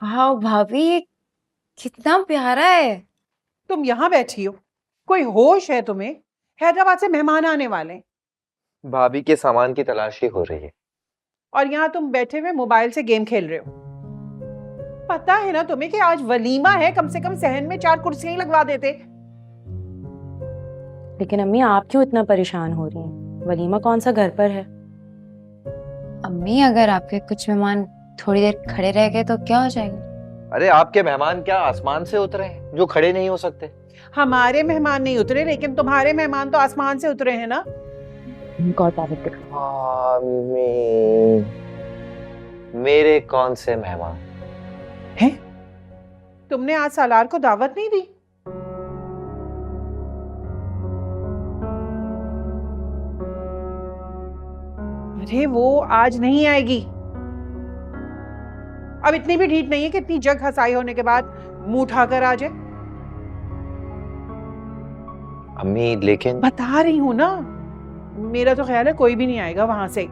वाह भाभी, ये कितना प्यारा है। तुम यहाँ बैठी हो, कोई होश है तुम्हें? हैदराबाद से मेहमान आने वाले हैं भाभी के सामान की तलाशी हो रही है। और यहाँ तुम बैठे हुए मोबाइल से गेम खेल रहे हो। पता है ना तुम्हें कि आज वलीमा है, कम से कम सहन में 4 कुर्सियां ही लगवा देते। लेकिन अम्मी, आप क्यों इतना परेशान हो रही हैं? वलीमा कौन सा घर पर है? अम्मी, अगर आपके कुछ मेहमान थोड़ी देर खड़े रह गए तो क्या हो जाएगा? अरे आपके मेहमान क्या आसमान से उतरे हैं जो खड़े नहीं हो सकते? हमारे मेहमान नहीं उतरे, लेकिन तुम्हारे मेहमान तो आसमान से उतरे हैं ना। मेरे कौन से मेहमान? हैं? तुमने आज सालार को दावत नहीं दी? अरे वो आज नहीं आएगी। अब इतनी भी ढीठ नहीं है कि इतनी जग हंसाई होने के बाद मुंह उठाकर आ जाए। अम्मी लेकिन बता रही हूं ना, मेरा तो ख्याल है कोई भी नहीं आएगा वहां से।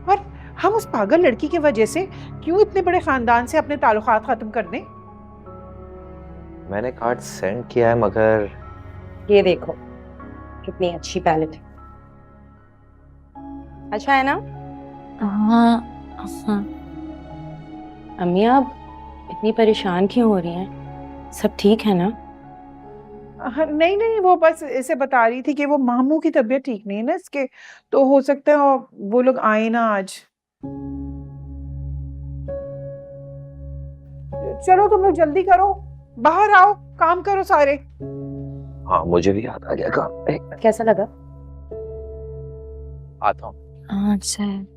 और हम उस पागल लड़की की वजह से क्यों इतने बड़े खानदान से अपने ताल्लुकात खत्म कर दें? मैंने कार्ड सेंड किया है मगर ये देखो कितनी अच्छी पैलेट है। अच्छा है ना? हाँ हाँ। अम्मी, आप इतनी परेशान क्यों हो रही हैं? सब ठीक है ना? नहीं नहीं, वो बस इसे बता रही थी कि वो मामू की तबीयत ठीक नहीं है ना इसके, तो हो सकता है वो लोग आए ना आज। चलो तुम लोग जल्दी करो, बाहर आओ, काम करो सारे। हाँ मुझे भी याद आ गया काम। कैसा लगा? आता हूँ। अच्छा है।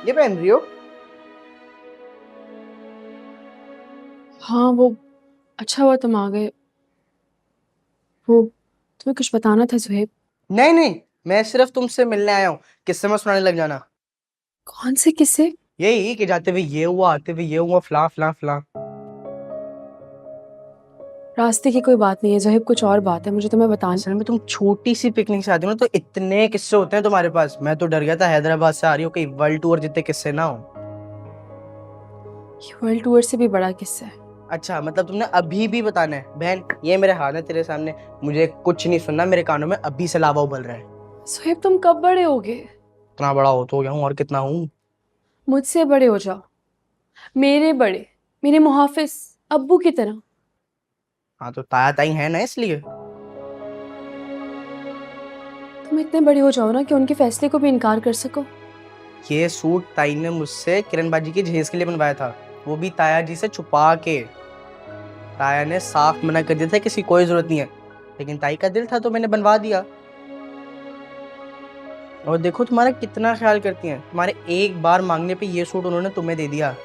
ये पहन रही हो? हाँ, वो अच्छा हुआ तुम आ गए। वो तुम्हें कुछ बताना था सुहेब। नहीं नहीं, मैं सिर्फ तुमसे मिलने आया हूँ, किस्से में सुनाने लग जाना। कौन से किस्से? यही कि जाते हुए ये हुआ, आते हुए ये हुआ, फला फला फला। रास्ते की कोई बात नहीं है सुहेब, कुछ और बात है, मुझे तुम्हें बताना। असल में तुम छोटी सी पिकनिक से आती हो ना, तो इतने किस्से होते हैं तुम्हारे पास। मैं तो डर गया था हैदराबाद से आ रही हो, कहीं वर्ल्ड टूर जितने किस्से ना हो। ये वर्ल्ड टूर से भी बड़ा किस्सा है। अच्छा, मतलब तुमने अभी भी बताना है? बहन, ये मेरे हाथ है तेरे सामने, मुझे कुछ नहीं सुनना, मेरे कानों में अभी से लावा उबल रहा है। सुहेब, तुम कब बड़े होगे? इतना बड़ा हो तो गया हूँ, और कितना हूँ। मुझसे बड़े हो जाओ, मेरे बड़े, मेरे मुहाफिज अब्बू की तरह। हाँ तो ताया ताई है ना, इसलिए। तुम इतने बड़े हो जाओ ना कि उनके फैसले को भी इनकार कर सको। ये सूट ताई ने मुझसे किरण बाजी की जहेज के लिए बनवाया था, वो भी ताया जी से छुपा के। ताया ने साफ मना कर दिया था कि इसकी कोई जरूरत नहीं है, लेकिन ताई का दिल था तो मैंने बनवा दिया। और देखो तुम्हारा कितना ख्याल करती हैं, तुम्हारे एक बार मांगने पे ये सूट उन्होंने तुम्हें दे दिया।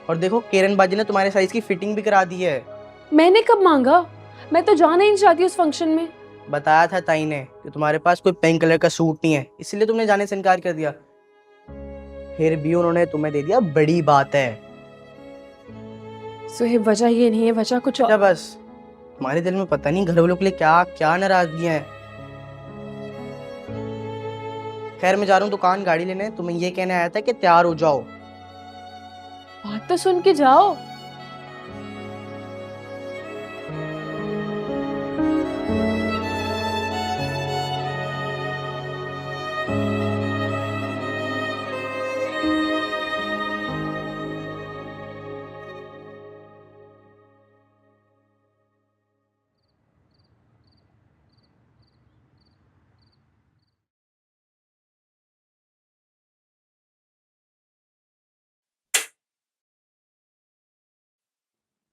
और देखो किरण बाजी ने तुम्हारे साइज की फिटिंग भी करा दी है। मैंने कब मांगा? मैं तो जाना ही नहीं चाहती उस फंक्शन में। बताया था ताई ने कि तुम्हारे पास कोई पिंक कलर का सूट नहीं है, इसलिए तुमने जाने से इनकार कर दिया। फिर भी उन्होंने तुम्हें दे दिया, बड़ी बात है। सुहेब, वजह ये नहीं है, वजह कुछ क्या और। बस तुम्हारे दिल में पता नहीं घर वालों के लिए क्या क्या नाराजगियां हैं। खैर मैं जा रहा हूँ दुकान गाड़ी लेने, तुम्हें ये कहने आया था कि तैयार हो जाओ। बात तो सुन के जाओ।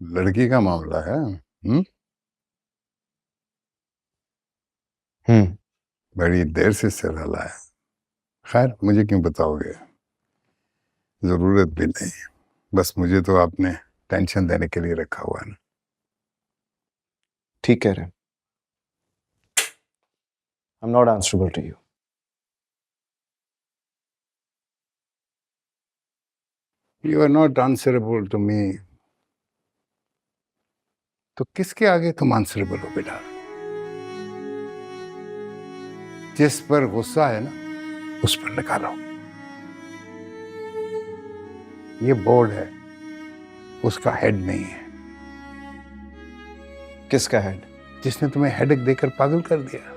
लड़की का मामला है। बड़ी देर से चल रहा है। खैर मुझे क्यों बताओगे, जरूरत भी नहीं, बस मुझे तो आपने टेंशन देने के लिए रखा हुआ है ना। ठीक कह रहे हैं। I'm not answerable to you. You are not answerable to me. तो किसके आगे तुम आंसरेबल हो बेटा? जिस पर गुस्सा है ना, उस पर निकालो। ये बोर्ड है, उसका हेड नहीं है। किसका हेड? जिसने तुम्हें हेडेक देकर पागल कर दिया।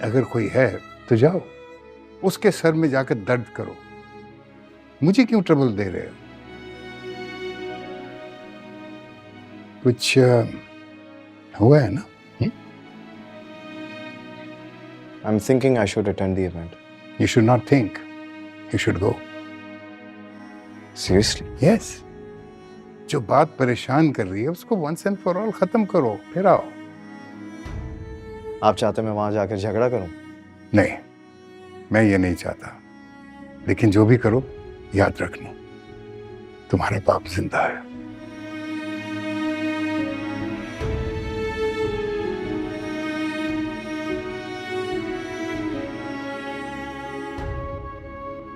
अगर कोई है तो जाओ, उसके सर में जाकर दर्द करो। मुझे क्यों ट्रबल दे रहे हो? कुछ हुआ है ना? I'm thinking I should attend the event. You should not think. You should go. Seriously? Yes. जो बात परेशान कर रही है उसको once and for all खत्म करो, फिर आओ। आप चाहते मैं वहां जाकर झगड़ा करूं? नहीं, मैं ये नहीं चाहता। लेकिन जो भी करो, याद रखना, तुम्हारा बाप जिंदा है।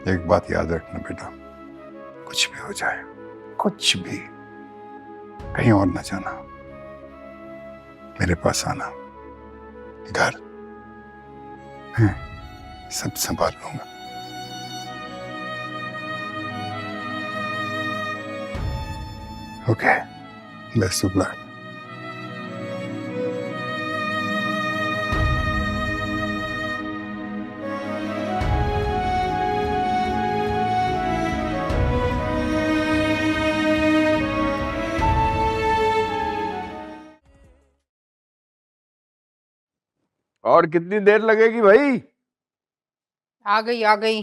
एक बात याद रखना बेटा, कुछ भी हो जाए, कुछ भी, कहीं और ना जाना, मेरे पास आना, घर मैं सब संभाल लूंगा। Okay, best of luck. और कितनी देर लगेगी भाई? आ गई।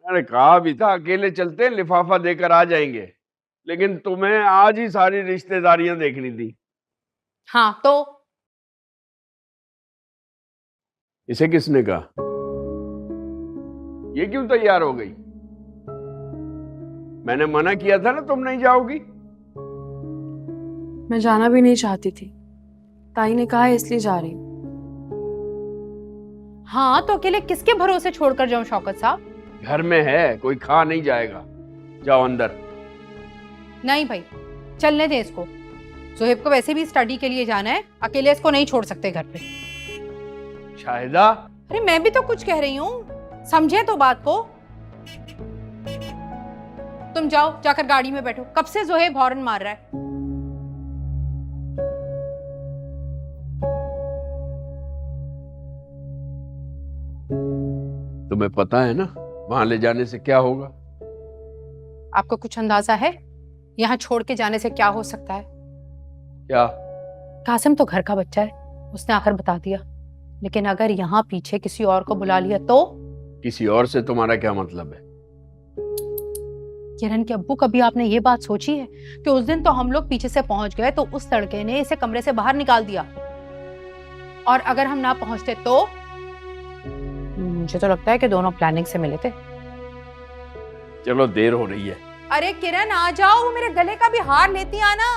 मैंने कहा भी था अकेले चलते, लिफाफा देकर आ जाएंगे, लेकिन तुम्हें आज ही सारी रिश्तेदारियां देखनी थी। हाँ तो इसे किसने कहा? ये क्यों तैयार हो गई? मैंने मना किया था ना तुम नहीं जाओगी। मैं जाना भी नहीं चाहती थी, ताई ने कहा है इसलिए जा रही हूँ। हाँ तो अकेले किसके भरोसे छोड़कर जाऊं शौकत साहब? घर में है, कोई खा नहीं जाएगा। जाओ अंदर। नहीं भाई, चलने दे इसको। जोहेब को वैसे भी स्टडी के लिए जाना है, अकेले इसको नहीं छोड़ सकते घर पे। शाहिदा, अरे मैं भी तो कुछ कह रही हूँ, समझे तो बात को। तुम जाओ, जाकर गाड़ी में बैठो। कब से जोहेब हॉर्न मार रहा है। तुम्हें पता है ना वहां ले जाने से क्या होगा? आपको कुछ अंदाजा है यहाँ छोड़ के जाने से क्या हो सकता है? क्या? कासिम तो घर का बच्चा है, उसने आकर बता दिया। लेकिन अगर यहाँ पीछे किसी और को बुला लिया तो? किसी और से तुम्हारा क्या मतलब है? किरण के अब्बू, कभी आपने ये बात सोची है कि उस दिन तो हम लोग पीछे से पहुंच गए तो उस लड़के ने इसे कमरे से बाहर निकाल दिया, और अगर हम ना पहुंचते तो? मुझे तो लगता है कि दोनों प्लानिंग से मिले थे। चलो देर हो रही है। अरे किरण आ जाओ, वो मेरे गले का भी हार लेती आना।